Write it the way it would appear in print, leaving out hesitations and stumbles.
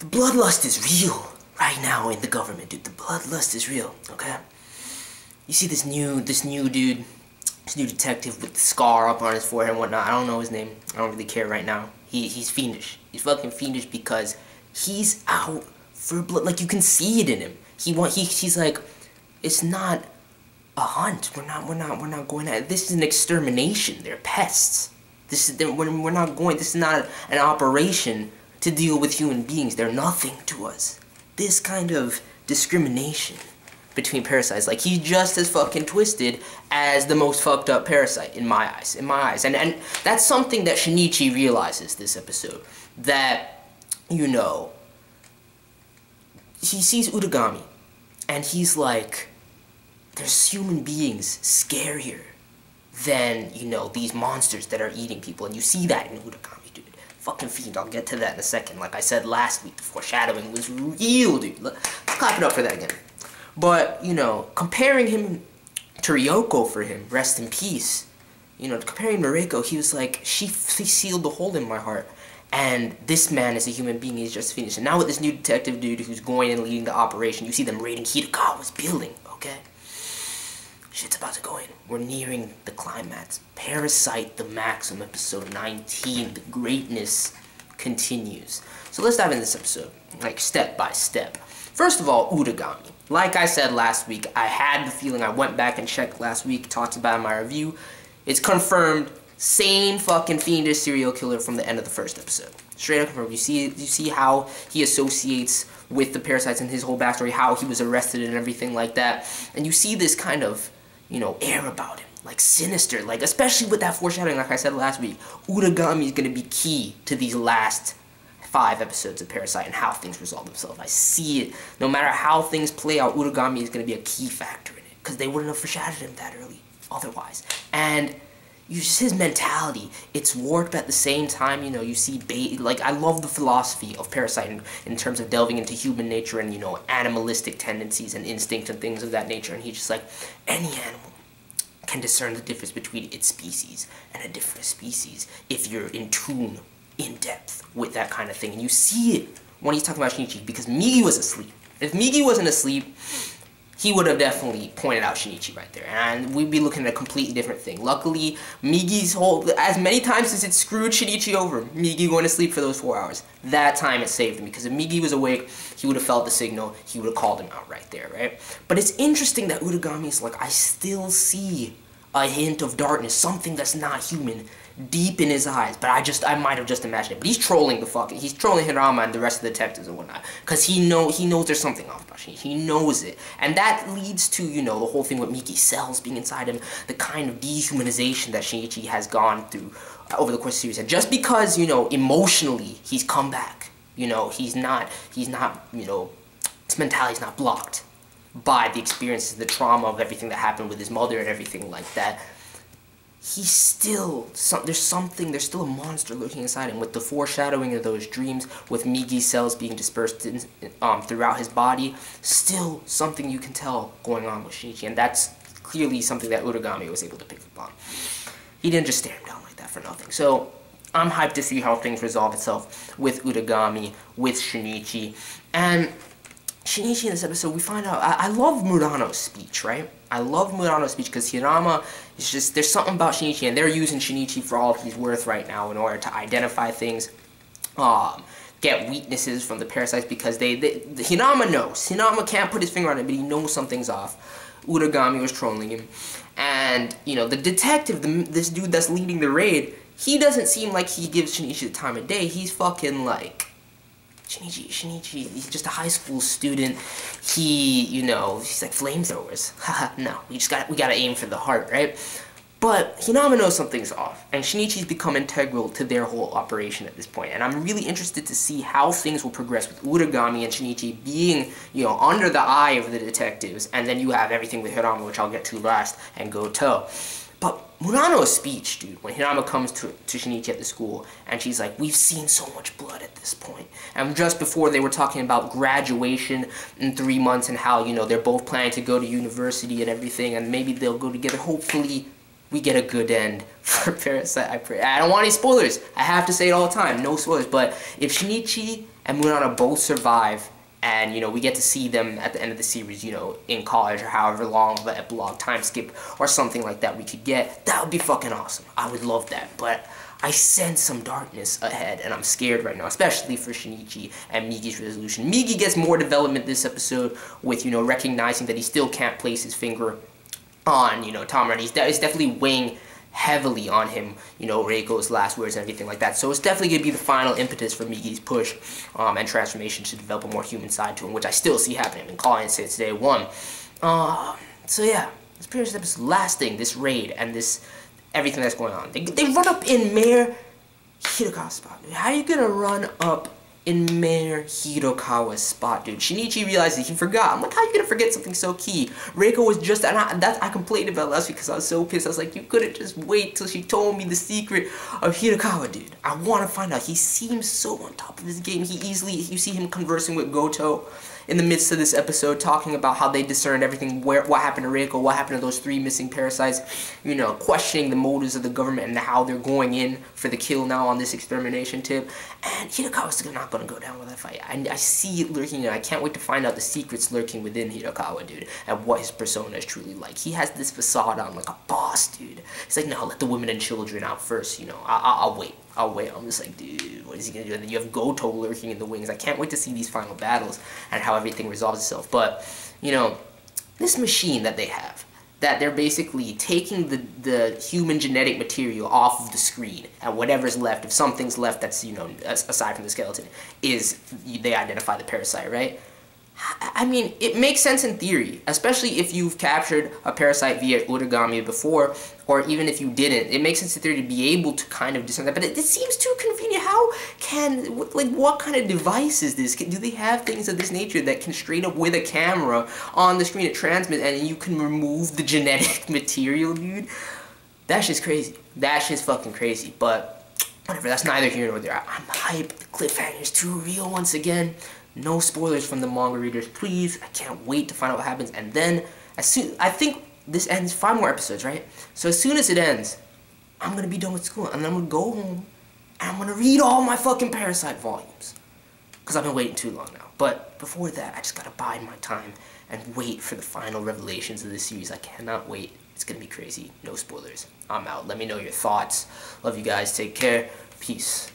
The bloodlust is real right now in the government, dude. The bloodlust is real, okay? You see this new dude, this new detective with the scar up on his forehead and whatnot. I don't know his name. I don't really care right now. He's fiendish. He's fucking fiendish because he's out for blood. Like, you can see it in him. He's like, it's not a hunt. We're not going at it. This is an extermination. They're pests. This is not an operation to deal with human beings. They're nothing to us. This kind of discrimination between parasites, like, he's just as fucking twisted as the most fucked up parasite in my eyes. And that's something that Shinichi realizes this episode. That, you know, he sees Uragami and he's like, there's human beings scarier than, you know, these monsters that are eating people. And you see that in Uragami, dude. Fucking fiend. I'll get to that in a second. Like I said last week, the foreshadowing was real, dude. Let's clap it up for that again. But, you know, comparing him to Ryoko for him, rest in peace. You know, comparing to Reiko, he was like, she sealed the hole in my heart. And this man is a human being, he's just finished. And now with this new detective dude who's going and leading the operation, you see them raiding Hirokawa's building, okay? Shit's about to go in. We're nearing the climax. Parasyte The Maxim, episode 19. The greatness continues. So let's dive into this episode, like, step by step. First of all, Uragami. Like I said last week, I had the feeling, I went back and checked last week, talked about it in my review. It's confirmed, same fucking fiendish serial killer from the end of the first episode. Straight up confirmed. You see how he associates with the parasites and his whole backstory, how he was arrested and everything like that. And you see this kind of, you know, air about him, like sinister, like especially with that foreshadowing, like I said last week. Uragami is going to be key to these last 5 episodes of Parasyte and how things resolve themselves. I see it. No matter how things play out, Uragami is going to be a key factor in it, because they wouldn't have foreshadowed him that early otherwise. And just his mentality, it's warped at the same time. You know, you see, like, I love the philosophy of Parasyte in terms of delving into human nature and, you know, animalistic tendencies and instinct and things of that nature. And he's just like, any animal can discern the difference between its species and a different species if you're in tune, in depth with that kind of thing. And you see it when he's talking about Shinichi, because Migi was asleep. If Migi wasn't asleep, he would have definitely pointed out Shinichi right there, and we'd be looking at a completely different thing. Luckily, Migi's as many times as it screwed Shinichi over, Migi going to sleep for those 4 hours, that time it saved him, because if Migi was awake, he would have felt the signal, he would have called him out right there, right? But it's interesting that Uragami's like, I still see a hint of darkness, something that's not human, deep in his eyes, but I might have just imagined it. But he's trolling he's trolling Hirama and the rest of the detectives and whatnot, because he knows there's something off about Shinichi. He knows it, and that leads to, you know, the whole thing with Miki's cells being inside him, the kind of dehumanization that Shinichi has gone through over the course of the series. And just because, you know, emotionally he's come back, you know, he's not, you know, his mentality's not blocked by the experiences, the trauma of everything that happened with his mother and everything like that. He's still, there's still a monster lurking inside him, with the foreshadowing of those dreams, with Migi's cells being dispersed throughout his body. Still something you can tell going on with Shinichi, and that's clearly something that Uragami was able to pick up on. He didn't just stare him down like that for nothing. So I'm hyped to see how things resolve itself with Uragami, with Shinichi. And Shinichi in this episode, we find out, I love Murano's speech, right? I love Murano's speech because Hirama is just, there's something about Shinichi, and they're using Shinichi for all he's worth right now in order to identify things, get weaknesses from the parasites, because Hirama knows. Hirama can't put his finger on it, but he knows something's off. Uragami was trolling him. And, you know, the detective, this dude that's leading the raid, he doesn't seem like he gives Shinichi the time of day. He's fucking like, Shinichi, he's just a high school student. He, you know, he's like flamethrowers. Haha, no, we gotta aim for the heart, right? But Hinama knows something's off, and Shinichi's become integral to their whole operation at this point. And I'm really interested to see how things will progress with Uragami and Shinichi being, you know, under the eye of the detectives, and then you have everything with Hirama, which I'll get to last, and GOTOU. But Murano's speech, dude, when Hirama comes to Shinichi at the school, and she's like, we've seen so much blood at this point. And just before they were talking about graduation in 3 months and how, you know, they're both planning to go to university and everything, and maybe they'll go together. Hopefully, we get a good end for Parasyte. I don't want any spoilers. I have to say it all the time. No spoilers. But if Shinichi and Murano both survive, and, you know, we get to see them at the end of the series, you know, in college, or however long of an epilogue time skip or something like that we could get. That would be fucking awesome. I would love that, but I sense some darkness ahead, and I'm scared right now, especially for Shinichi and Migi's resolution. Migi gets more development this episode with, you know, recognizing that he still can't place his finger on, you know, Tamura. He's definitely weighing heavily on him, you know, Reiko's last words and everything like that. So it's definitely going to be the final impetus for Migi's push and transformation to develop a more human side to him, which I still see happening. I've been calling it since day one. So yeah, it's pretty much this last thing, this raid and this everything that's going on. They run up in Mayor Hirokawa's spot. Dude. How are you going to run up in Mayor Hirokawa's spot, dude? Shinichi realizes he forgot. I'm like, how are you gonna forget something so key? Reiko was just, and I complained about last week because I was so pissed. I was like, you couldn't just wait till she told me the secret of Hirokawa, dude. I want to find out. He seems so on top of his game. You see him conversing with GOTOU in the midst of this episode, talking about how they discerned everything, what happened to Reiko, what happened to those 3 missing parasites, you know, questioning the motives of the government and how they're going in for the kill now on this extermination tip. And Hirokawa's not going to go down with that fight. I see it lurking, and I can't wait to find out the secrets lurking within Hirokawa, dude, and what his persona is truly like. He has this facade on like a boss, dude. He's like, no, let the women and children out first, you know, I'll wait. I'm just like, dude, what is he gonna do? And then you have GOTOU lurking in the wings. I can't wait to see these final battles and how everything resolves itself. But, you know, this machine that they have, that they're basically taking the human genetic material off of the screen, and whatever's left, if something's left that's, you know, aside from the skeleton, is they identify the parasite, right? I mean, it makes sense in theory, especially if you've captured a parasite via Uragami before, or even if you didn't. It makes sense in theory to be able to kind of discern that, but it seems too convenient. How can, like, what kind of device is this? Do they have things of this nature that can straight up with a camera on the screen it transmits, and you can remove the genetic material, dude? That shit's crazy. That shit's fucking crazy, but whatever, that's neither here nor there. I'm hyped. The cliffhanger's too real once again. No spoilers from the manga readers, please. I can't wait to find out what happens. And then, I think this ends 5 more episodes, right? So as soon as it ends, I'm gonna be done with school, and then I'm gonna go home, and I'm gonna read all my fucking Parasyte volumes. Because I've been waiting too long now. But before that, I just gotta bide my time and wait for the final revelations of this series. I cannot wait. It's gonna be crazy. No spoilers. I'm out. Let me know your thoughts. Love you guys. Take care. Peace.